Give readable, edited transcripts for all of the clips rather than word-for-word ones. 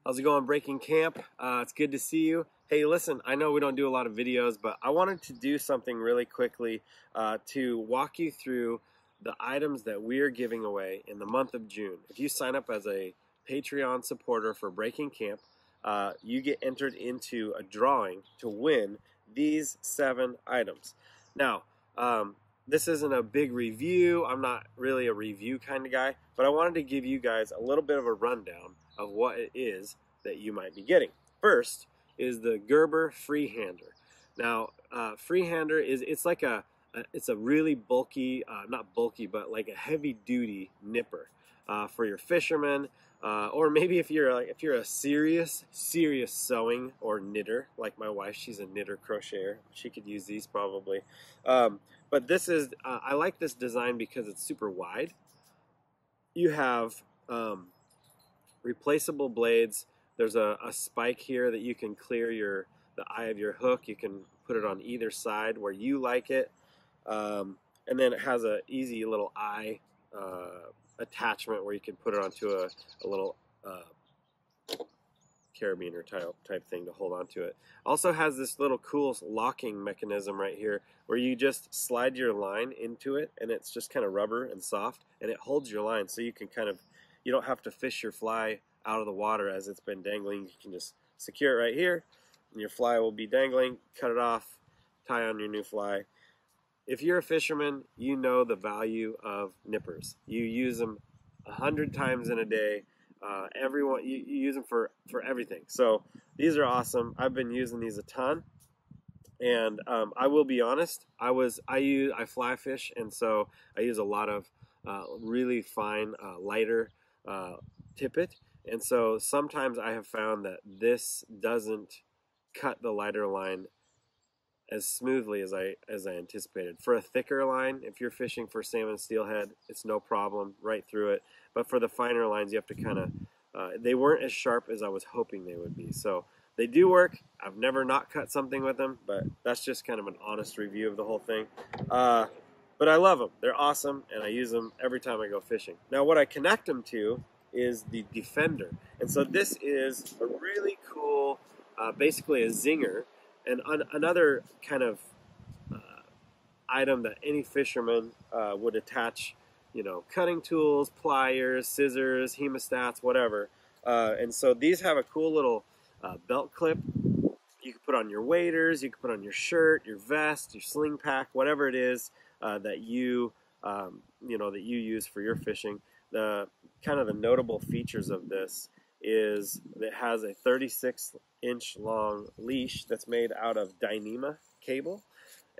How's it going, Breaking Camp? It's good to see you. Hey, listen, I know we don't do a lot of videos, but I wanted to do something really quickly to walk you through the items that we are giving away in the month of June. If you sign up as a Patreon supporter for Breaking Camp, you get entered into a drawing to win these 7 items. Now, this isn't a big review. I'm not really a review kind of guy, but I wanted to give you guys a little bit of a rundown of what it is that you might be getting. First is the Gerber Freehander. Now, Freehander it's like it's a really bulky, not bulky, but like a heavy-duty nipper for your fishermen, or maybe if you're a serious sewing or knitter, like my wife. She's a knitter crocheter. She could use these probably. But this is I like this design because it's super wide. You have replaceable blades. There's a spike here that you can clear the eye of your hook. You can put it on either side where you like it, and then it has a easy little eye attachment where you can put it onto a little carabiner type thing to hold onto it. Also has this little cool locking mechanism right here where you just slide your line into it, and it's just kind of rubber and soft, and it holds your line, so you can you don't have to fish your fly out of the water as it's been dangling. You can just secure it right here, and your fly will be dangling. Cut it off, tie on your new fly. If you're a fisherman, you know the value of nippers. You use them 100 times in a day. Everyone, you use them for everything. So these are awesome. I've been using these a ton, and I will be honest. I fly fish, and so I use a lot of really fine, lighter tippet. And so sometimes I have found that this doesn't cut the lighter line as smoothly as I anticipated. For a thicker line, if you're fishing for salmon steelhead, it's no problem, right through it. But for the finer lines, you have to kind of, they weren't as sharp as I was hoping they would be. So they do work. I've never not cut something with them, but that's just kind of an honest review of the whole thing. But I love them. They're awesome, and I use them every time I go fishing. Now, what I connect them to is the Defender. And so this is a really cool, basically a zinger, and another kind of item that any fisherman would attach, cutting tools, pliers, scissors, hemostats, whatever. And so these have a cool little belt clip. You can put on your waders, you can put on your shirt, your vest, your sling pack, whatever it is that you use for your fishing. The kind of the notable features of this is that it has a 36-inch long leash that's made out of Dyneema cable,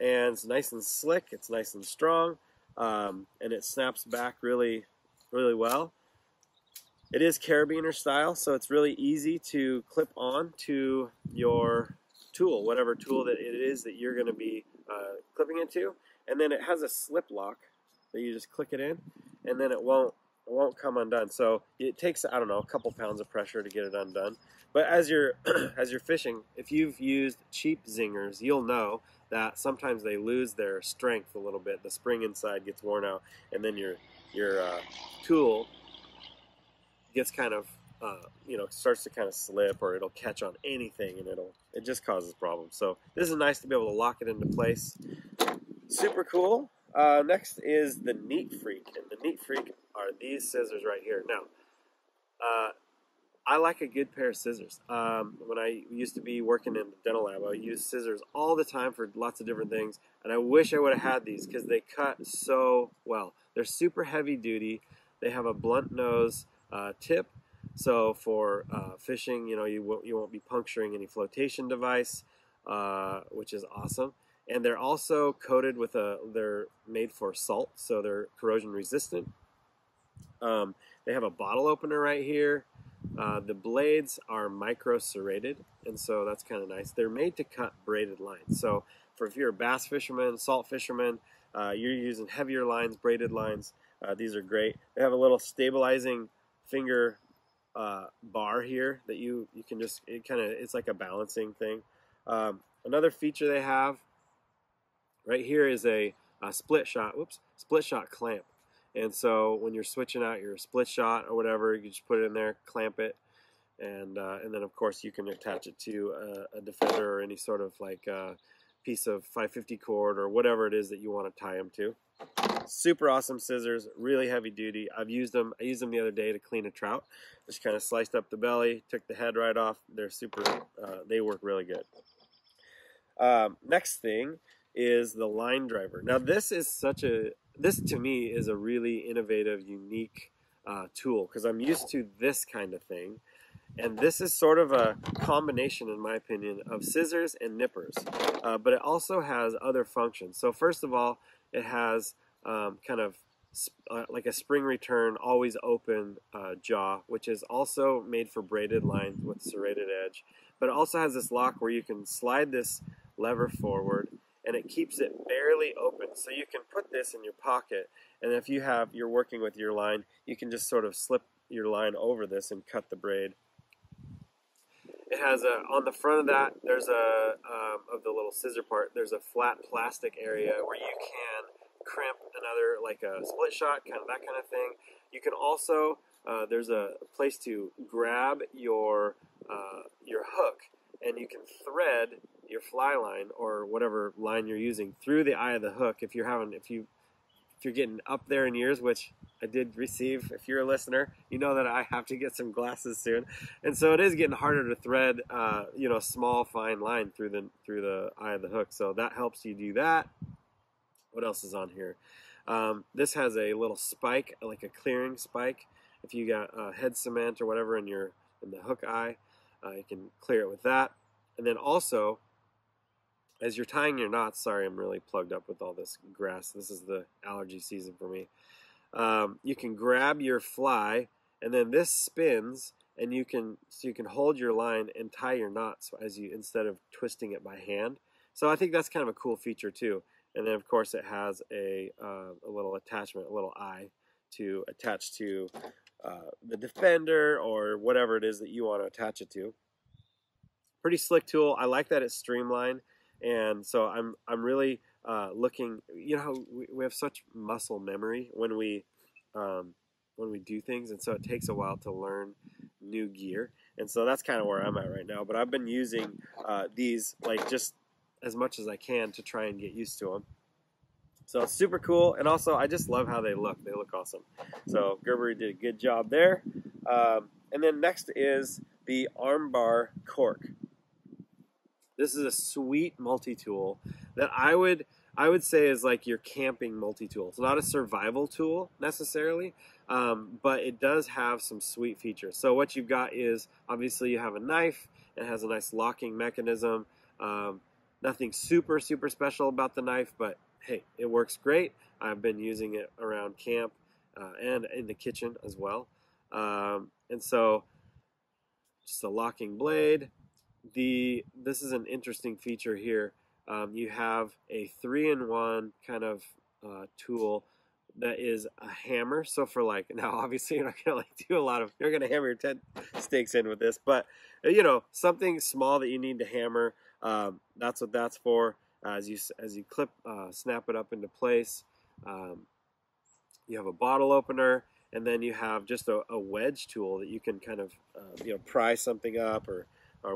and it's nice and slick, it's nice and strong, and it snaps back really, really well. It is carabiner style, so it's really easy to clip on to your tool, whatever tool that it is that you're going to be clipping it to. And then it has a slip lock that you just click it in, and then it won't come undone. So it takes, I don't know, a couple pounds of pressure to get it undone. But as you're fishing, if you've used cheap zingers, you'll know that sometimes they lose their strength a little bit. The spring inside gets worn out, and then your tool gets kind of starts to kind of slip, or it'll catch on anything, and it just causes problems. So this is nice to be able to lock it into place. Super cool. Next is the Neat Freak, and the Neat Freak are these scissors right here. Now, I like a good pair of scissors. When I used to be working in the dental lab, I used scissors all the time for lots of different things, and I wish I would have had these because they cut so well. They're super heavy duty. They have a blunt nose tip, so for fishing, you won't be puncturing any flotation device, which is awesome. And they're also coated with they're made for salt, so they're corrosion resistant. They have a bottle opener right here. The blades are micro serrated, and so that's kind of nice. They're made to cut braided lines. So if you're a bass fisherman, salt fisherman, you're using heavier lines, braided lines, these are great. They have a little stabilizing finger bar here that you can just, it's like a balancing thing. Another feature they have right here is a split shot clamp. And so when you're switching out your split shot or whatever, you just put it in there, clamp it, and then of course you can attach it to a defender or any sort of like piece of 550 cord or whatever it is that you want to tie them to. Super awesome scissors, really heavy duty. I used them the other day to clean a trout. Just kind of sliced up the belly, took the head right off. They're super, they work really good. Next thing is the line driver. Now this to me is a really innovative, unique tool, because I'm used to this kind of thing. And this is sort of a combination, in my opinion, of scissors and nippers. But it also has other functions. So first of all, it has kind of like a spring return, always open jaw, which is also made for braided lines with serrated edge. But it also has this lock where you can slide this lever forward, and it keeps it barely open. So you can put this in your pocket, and if you're working with your line, you can just sort of slip your line over this and cut the braid. It has on the front of that, there's of the little scissor part, there's a flat plastic area where you can crimp another, like a split shot, kind of that kind of thing. You can also, there's a place to grab your hook, and you can thread your fly line or whatever line you're using through the eye of the hook. If you're getting up there in years, which I did receive, if you're a listener, you know that I have to get some glasses soon, and so it is getting harder to thread, small fine line through the eye of the hook. So that helps you do that. What else is on here? This has a little spike, like a clearing spike. If you got head cement or whatever in the hook eye, you can clear it with that. And then also, as you're tying your knots, sorry, I'm really plugged up with all this grass. This is the allergy season for me. You can grab your fly, and then this spins, and you can hold your line and tie your knots instead of twisting it by hand. So I think that's kind of a cool feature too. And then of course it has a little attachment, a little eye to attach to the defender or whatever it is that you want to attach it to. Pretty slick tool. I like that it's streamlined. And so I'm really looking. You know, we have such muscle memory when we do things, and so it takes a while to learn new gear. And so that's kind of where I'm at right now. But I've been using these like just as much as I can to try and get used to them. So it's super cool, and also I just love how they look. They look awesome. So Gerber did a good job there. And then next is the Armbar Cork. This is a sweet multi-tool that I would say is like your camping multi-tool. It's not a survival tool necessarily, but it does have some sweet features. So what you've got is, obviously you have a knife. It has a nice locking mechanism. Nothing super special about the knife, but hey, it works great. I've been using it around camp and in the kitchen as well. And so just a locking blade. This is an interesting feature here. You have a 3-in-1 kind of tool that is a hammer. So for like, now obviously you're not gonna you're gonna hammer your tent stakes in with this, but something small that you need to hammer. That's what that's for. As you snap it up into place. You have a bottle opener, and then you have just a wedge tool that you can kind of pry something up or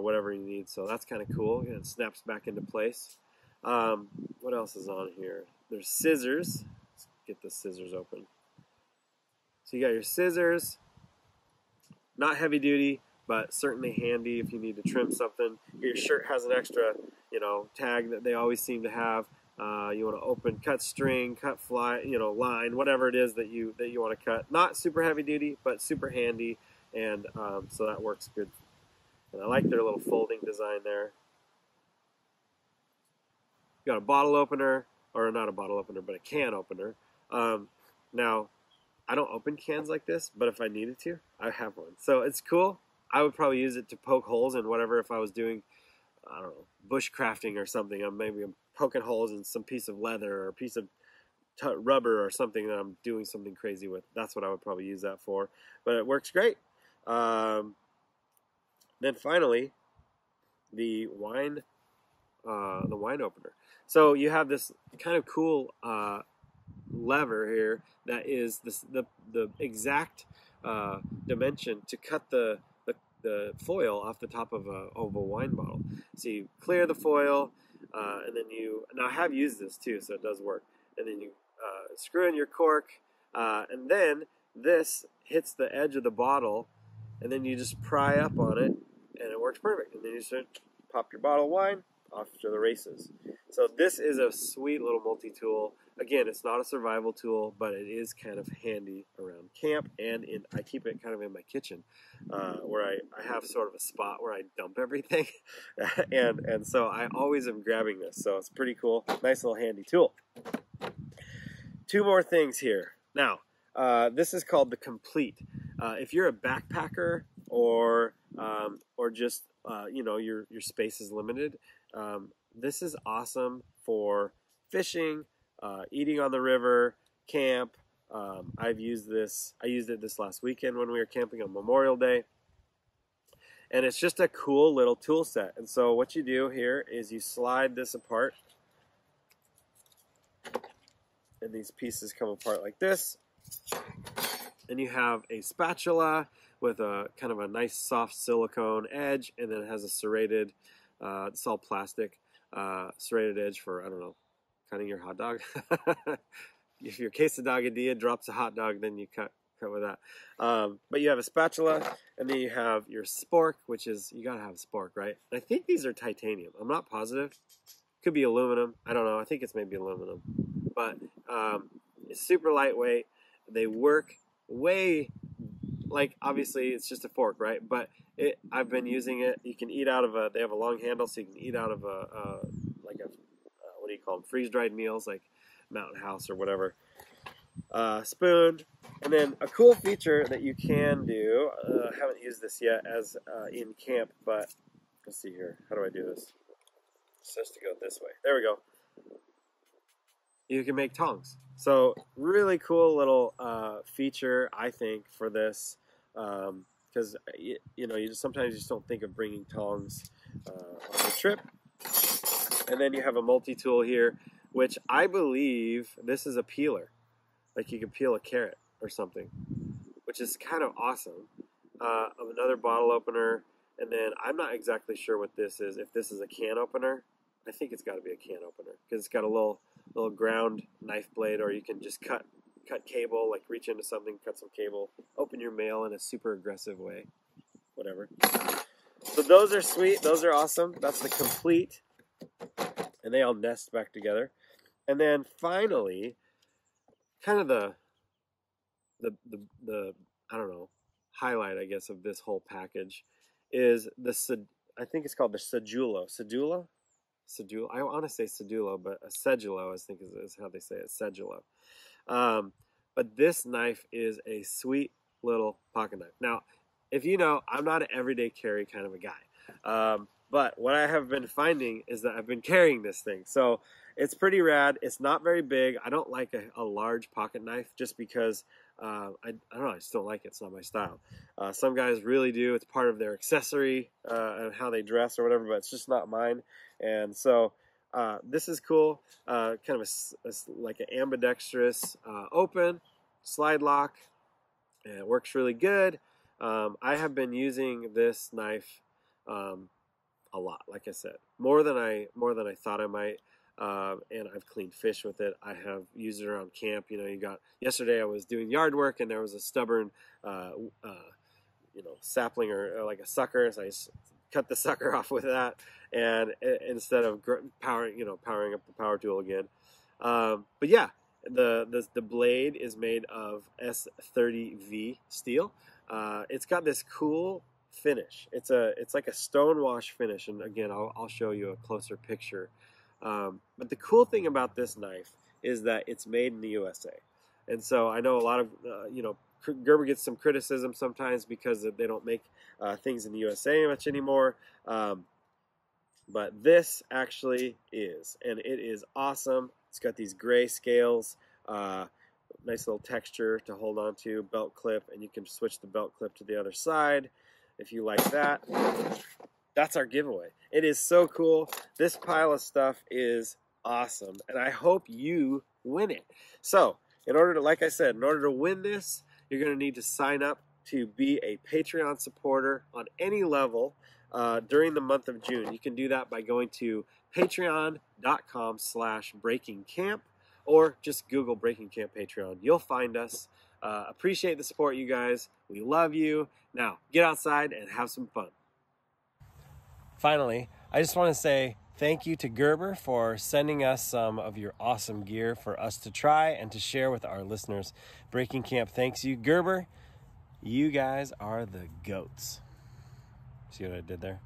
whatever you need. So that's kind of cool. And it snaps back into place. What else is on here? There's scissors. Let's get the scissors open. So you got your scissors. Not heavy duty, but certainly handy if you need to trim something. Your shirt has an extra, tag that they always seem to have. You want to cut string, cut fly, line, whatever it is that you want to cut. Not super heavy duty, but super handy, and so that works good. And I like their little folding design there. You got a bottle opener, or not a bottle opener, but a can opener. Now, I don't open cans like this, but if I needed to, I have one. So it's cool. I would probably use it to poke holes in whatever, if I was doing, I don't know, bush crafting or something. Maybe I'm poking holes in some piece of leather or a piece of rubber or something that I'm doing something crazy with. That's what I would probably use that for. But it works great. Then finally, the wine opener. So you have this kind of cool lever here that is the exact dimension to cut the the foil off the top of a wine bottle. So you clear the foil, and then now I have used this too, so it does work. And then you screw in your cork, and then this hits the edge of the bottle, and then you just pry up on it, and it works perfect. And then you just pop your bottle of wine, off to the races. So this is a sweet little multi-tool. Again, it's not a survival tool, but it is kind of handy around camp, and I keep it kind of in my kitchen, where I have sort of a spot where I dump everything, and so I always am grabbing this. So it's pretty cool, nice little handy tool. Two more things here. Now, this is called the Complete. If you're a backpacker or just your space is limited, this is awesome for fishing, eating on the river, camp. I've used this. I used it this last weekend when we were camping on Memorial Day. And it's just a cool little tool set. And so what you do here is you slide this apart. And these pieces come apart like this. And you have a spatula with a kind of a nice soft silicone edge, and then it has a serrated, it's all plastic, serrated edge for, I don't know, cutting your hot dog. If your quesadilla drops a hot dog, then you cut with that. But you have a spatula, and then you have your spork, which is, you gotta have a spork, right? And I think these are titanium. I'm not positive. Could be aluminum. I don't know. I think it's maybe aluminum. But it's super lightweight. They work way, like, obviously it's just a fork, right? But I've been using it. You can eat out of they have a long handle, so you can eat out of what do you call them? Freeze-dried meals, like Mountain House or whatever. Spoon. And then a cool feature that you can do, I haven't used this yet as in camp, but let's see here. How do I do this? It's supposed to go this way. There we go. You can make tongs. So really cool little feature, I think, for this, because sometimes you just don't think of bringing tongs on the trip. And then you have a multi-tool here, which I believe this is a peeler, like you can peel a carrot or something, which is kind of awesome. Another bottle opener, and then I'm not exactly sure what this is. If this is a can opener, I think it's got to be a can opener because it's got a little ground knife blade, or you can just cut cable, like reach into something, cut some cable, open your mail in a super aggressive way, whatever. So those are sweet. Those are awesome. That's the Complete, and they all nest back together. And then finally, kind of the I don't know, highlight, I guess, of this whole package is I think it's called the Sedulo. Sedulo? I want to say Sedulo, but a Sedulo, I think is how they say it, Sedulo. But this knife is a sweet little pocket knife. Now, if you know, I'm not an everyday carry kind of a guy. But what I have been finding is that I've been carrying this thing. So it's pretty rad. It's not very big. I don't like a large pocket knife just because, I don't know, I just don't like it. It's not my style. Some guys really do. It's part of their accessory and how they dress or whatever, but it's just not mine. And so this is cool. Kind of like an ambidextrous open, slide lock. And it works really good. I have been using this knife a lot, like I said, more than I thought I might. And I've cleaned fish with it. I have used it around camp. Yesterday I was doing yard work, and there was a stubborn, sapling or like a sucker. So I just cut the sucker off with that, and instead of powering up the power tool again. But yeah, the blade is made of S30V steel. It's got this cool finish. It's like a stonewash finish, and again, I'll show you a closer picture. But the cool thing about this knife is that it's made in the USA. And so I know a lot of, Gerber gets some criticism sometimes because they don't make things in the USA much anymore. But this actually is, and it is awesome. It's got these gray scales, nice little texture to hold on to, belt clip, and you can switch the belt clip to the other side if you like that. That's our giveaway. It is so cool. This pile of stuff is awesome, and I hope you win it. So, like I said, in order to win this, you're going to need to sign up to be a Patreon supporter on any level during the month of June. You can do that by going to patreon.com/breakingcamp or just Google Breaking Camp Patreon. You'll find us. Appreciate the support, you guys. We love you. Now, get outside and have some fun. Finally, I just want to say thank you to Gerber for sending us some of your awesome gear for us to try and to share with our listeners. Breaking Camp thanks you. Gerber, you guys are the goats. See what I did there?